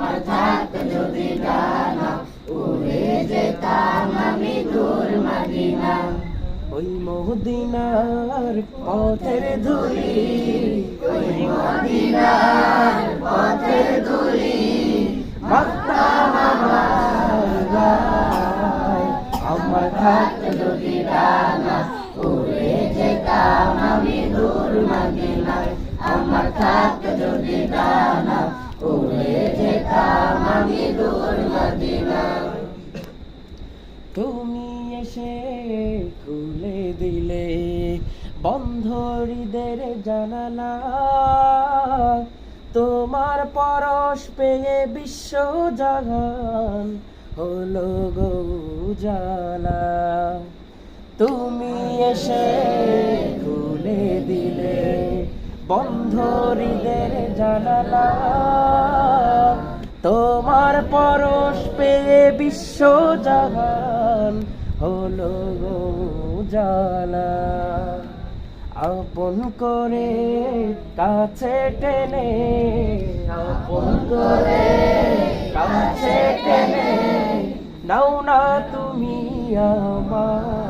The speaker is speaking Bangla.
আমার থাকতো যদি ডানা, উড়ে যেতাম আমি দূর মদিনা। ওই মদিনার পথের ধুলি, ওই মদিনার পথের ধুলি মাখতাম আমার গায়। আমার থাকতো যদি ডানা, উড়ে যেতাম আমি দূর মদিনায়। আমার থাকতো যদি ডানা, উড়ে যেতাম আমি দূর মদিনায়। তুমি এসে খুলে দিলে বন্ধ হৃদের জানালা, তোমার পরশ পেয়ে বিশ্ব জাহান হলো গো উজালা। তুমি এসে খুলে দিলে বন্ধ হৃদের জানালা, তোমার পরশ পেয়ে বিশ্ব জাহান হলো গো উজালা। আপন করে কাছে টেনে, আপন করে কাছে টেনে নাও না তুমি আমার